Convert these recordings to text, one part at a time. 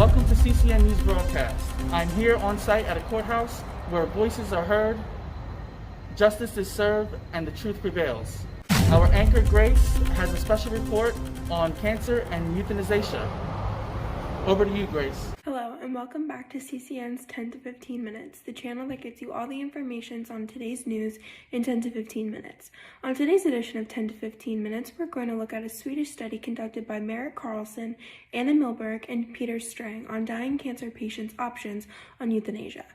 Welcome to CCN News Broadcast. I'm here on site at a courthouse where voices are heard, justice is served, and the truth prevails. Our anchor Grace has a special report on cancer and euthanasia. Over to you, Grace. Hello, and welcome back to CCN's 10 to 15 Minutes, the channel that gets you all the information on today's news in 10 to 15 minutes. On today's edition of 10 to 15 Minutes, we're going to look at a Swedish study conducted by Merritt Carlson, Anna Milberg, and Peter Strang on dying cancer patients' options on euthanasia.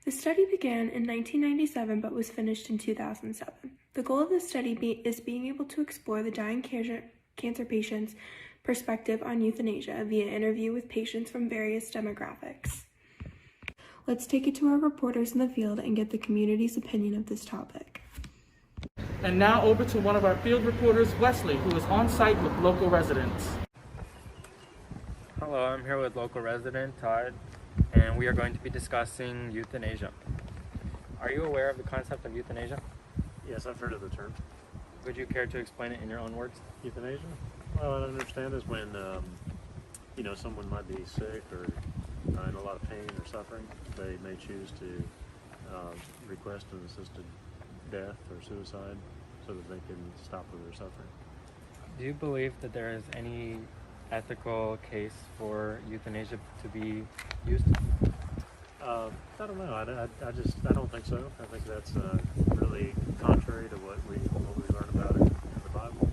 The study began in 1997 but was finished in 2007. The goal of this study is being able to explore the dying cancer patients' perspective on euthanasia via interview with patients from various demographics. Let's take it to our reporters in the field and get the community's opinion of this topic. And now over to one of our field reporters, Wesley, who is on site with local residents. Hello, I'm here with local resident Todd, and we are going to be discussing euthanasia. Are you aware of the concept of euthanasia? Yes, I've heard of the term. Would you care to explain it in your own words? Euthanasia? Well, what I understand is when, someone might be sick or in a lot of pain or suffering, they may choose to request an assisted death or suicide so that they can stop with their suffering. Do you believe that there is any ethical case for euthanasia to be used? I don't know. I don't think so. I think that's really contrary to what we learn about it in the Bible.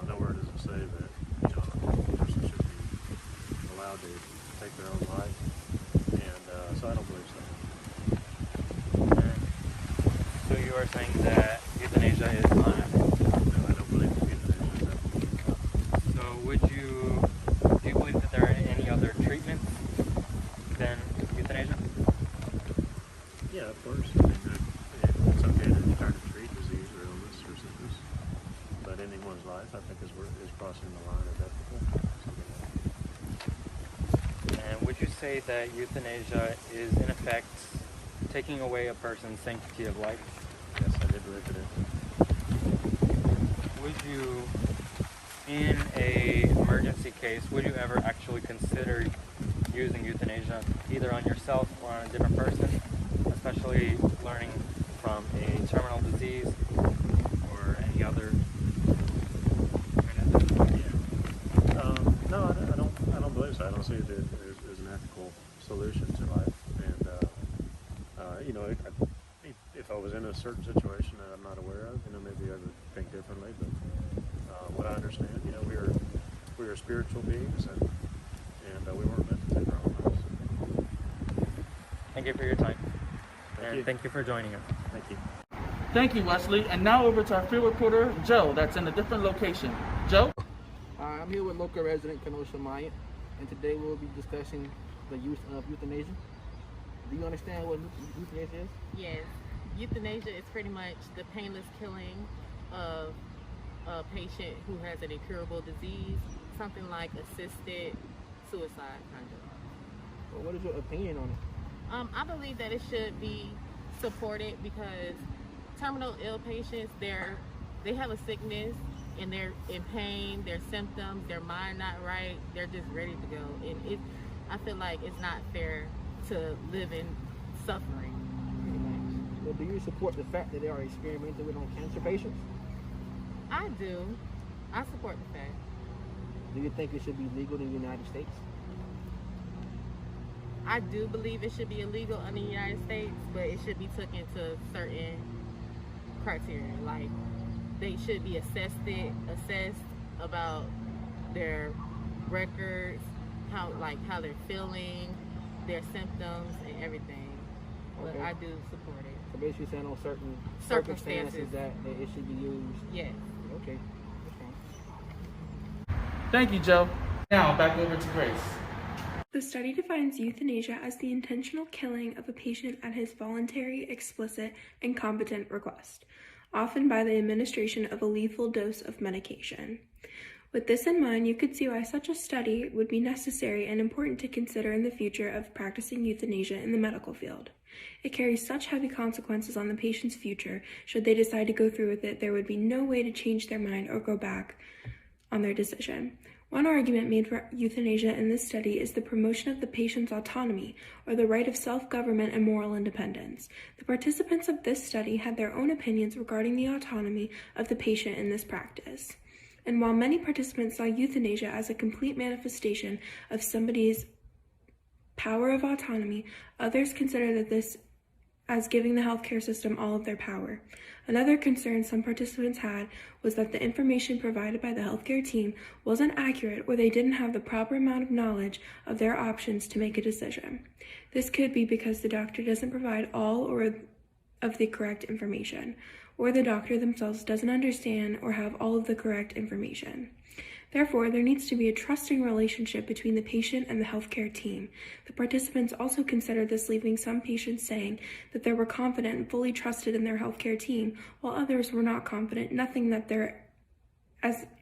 Nowhere does it say that a person should be allowed to take their own life, and so I don't believe so. And so you are saying that euthanasia is unethical? No, I don't believe that euthanasia is ethical. So do you believe that there are any other treatments than euthanasia? Yeah, of course. I mean, it's okay to try to treat disease or illness or sickness, but ending one's life, I think, is crossing the line of ethical. And would you say that euthanasia is, in effect, taking away a person's sanctity of life? Yes, I did believe it is. Would you, in an emergency case, would you ever actually consider using euthanasia either on yourself or on a different person, especially learning from a terminal disease or any other kind of thing? Yeah. No, I don't believe so. I don't see it as an ethical solution to life. And if I was in a certain situation that I'm not aware of, maybe I would think differently. But what I understand, we are spiritual beings, and we weren't meant to take our own lives. Thank you for your time. Thank you. Thank you for joining us. Thank you. Thank you, Wesley. And now over to our field reporter, Joe, that's in a different location. Joe? I'm here with local resident Kenosha Maya, and today we'll be discussing the use of euthanasia. Do you understand what euthanasia is? Yes. Euthanasia is pretty much the painless killing of a patient who has an incurable disease, something like assisted suicide, kind of. Well, what is your opinion on it? I believe that it should be supported because terminal ill patients, they have a sickness and they're in pain, their symptoms, their mind not right, they're just ready to go. And I feel like it's not fair to live in suffering, pretty much. Well, do you support the fact that they are experimenting with on cancer patients? I do. I support the fact. Do you think it should be legal in the United States? I do believe it should be illegal in the United States, but it should be taken into certain criteria. Like, they should be assessed about their records, how they're feeling, their symptoms, and everything. But Okay. I do support it. So basically saying on certain Circumstances. that it should be used. Yes. Okay. That's fine. Thank you, Joe. Now back over to Grace. The study defines euthanasia as the intentional killing of a patient at his voluntary, explicit, and competent request, often by the administration of a lethal dose of medication. With this in mind, you could see why such a study would be necessary and important to consider in the future of practicing euthanasia in the medical field. It carries such heavy consequences on the patient's future. Should they decide to go through with it, there would be no way to change their mind or go back on their decision. One argument made for euthanasia in this study is the promotion of the patient's autonomy, or the right of self-government and moral independence. The participants of this study had their own opinions regarding the autonomy of the patient in this practice. And while many participants saw euthanasia as a complete manifestation of somebody's power of autonomy, others considered this as giving the healthcare system all of their power. Another concern some participants had was that the information provided by the healthcare team wasn't accurate, or they didn't have the proper amount of knowledge of their options to make a decision. This could be because the doctor doesn't provide all or of the correct information, or the doctor themselves doesn't understand or have all of the correct information. Therefore, there needs to be a trusting relationship between the patient and the healthcare team. The participants also considered this, leaving some patients saying that they were confident and fully trusted in their healthcare team, while others were not confident, nothing that there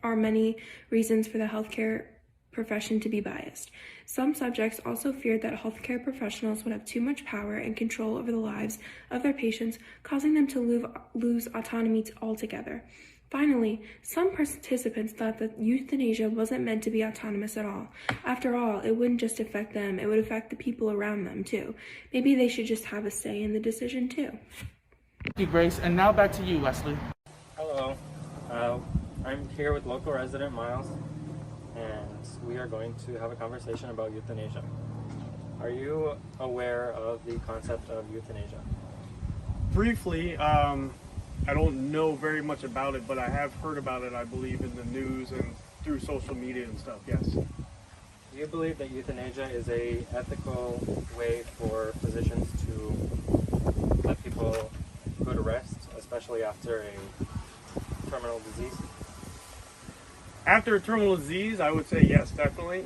are many reasons for the healthcare profession to be biased. Some subjects also feared that healthcare professionals would have too much power and control over the lives of their patients, causing them to lose autonomy altogether. Finally, some participants thought that euthanasia wasn't meant to be autonomous at all. After all, it wouldn't just affect them, it would affect the people around them too. Maybe they should just have a say in the decision too. Thank you, Grace. And now back to you, Wesley. Hello, I'm here with local resident Miles, and we are going to have a conversation about euthanasia. Are you aware of the concept of euthanasia? Briefly, I don't know very much about it, but I have heard about it, I believe, in the news and through social media and stuff, yes. Do you believe that euthanasia is a ethical way for physicians to let people go to rest, especially after a terminal disease? After a terminal disease, I would say yes, definitely.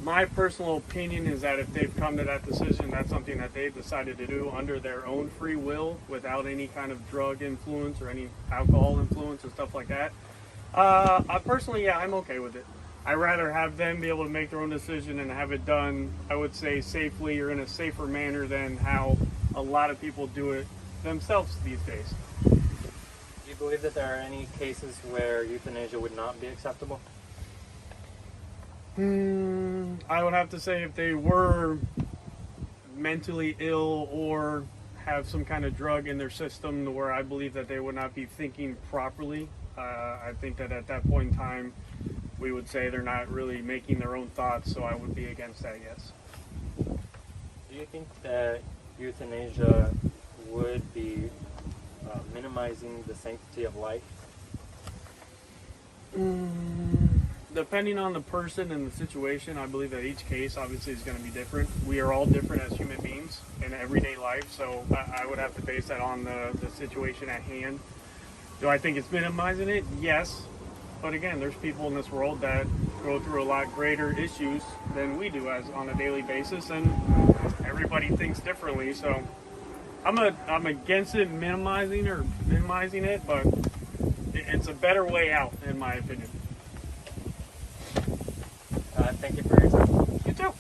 My personal opinion is that if they've come to that decision, that's something that they've decided to do under their own free will, without any kind of drug influence or any alcohol influence and stuff like that. I personally, yeah, I'm okay with it. I'd rather have them be able to make their own decision and have it done, I would say, safely or in a safer manner than how a lot of people do it themselves these days. Do you believe that there are any cases where euthanasia would not be acceptable? I would have to say if they were mentally ill or have some kind of drug in their system where I believe that they would not be thinking properly, I think that at that point in time we would say they're not really making their own thoughts, so I would be against that, yes. Do you think that euthanasia would be minimizing the sanctity of life? Depending on the person and the situation, I believe that each case obviously is going to be different. We are all different as human beings in everyday life, so I would have to base that on the situation at hand. Do I think it's minimizing it? Yes. But again, there's people in this world that go through a lot greater issues than we do as on a daily basis, and everybody thinks differently. So I'm against it minimizing it, but it's a better way out in my opinion. Thank you for your time. You too.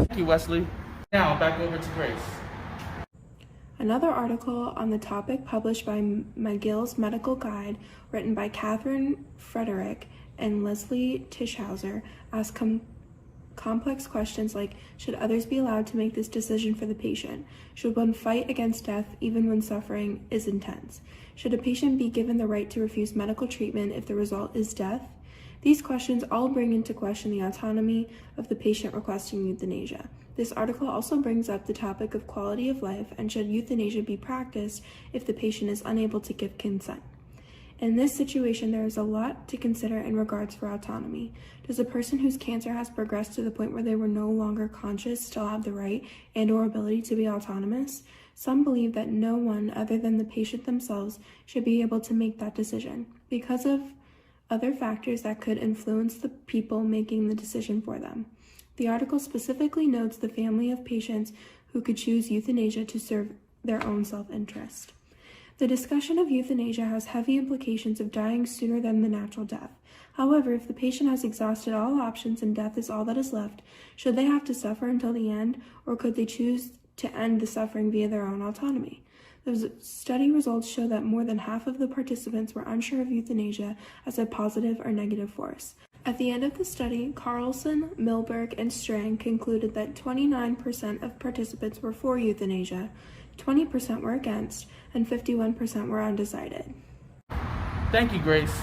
Thank you, Wesley. Now back over to Grace. Another article on the topic published by McGill's Medical Guide, written by Catherine Frederick and Leslie Tischhauser, asks complex questions like, should others be allowed to make this decision for the patient? Should one fight against death even when suffering is intense? Should a patient be given the right to refuse medical treatment if the result is death? These questions all bring into question the autonomy of the patient requesting euthanasia. This article also brings up the topic of quality of life and should euthanasia be practiced if the patient is unable to give consent. In this situation, there is a lot to consider in regards for autonomy. Does a person whose cancer has progressed to the point where they were no longer conscious still have the right and/or ability to be autonomous? Some believe that no one other than the patient themselves should be able to make that decision because of other factors that could influence the people making the decision for them. The article specifically notes the family of patients who could choose euthanasia to serve their own self-interest. The discussion of euthanasia has heavy implications of dying sooner than the natural death. However, if the patient has exhausted all options and death is all that is left, should they have to suffer until the end, or could they choose to end the suffering via their own autonomy? The study results show that more than half of the participants were unsure of euthanasia as a positive or negative force. At the end of the study, Carlson, Milberg, and Strang concluded that 29% of participants were for euthanasia, 20% were against, and 51% were undecided. Thank you, Grace.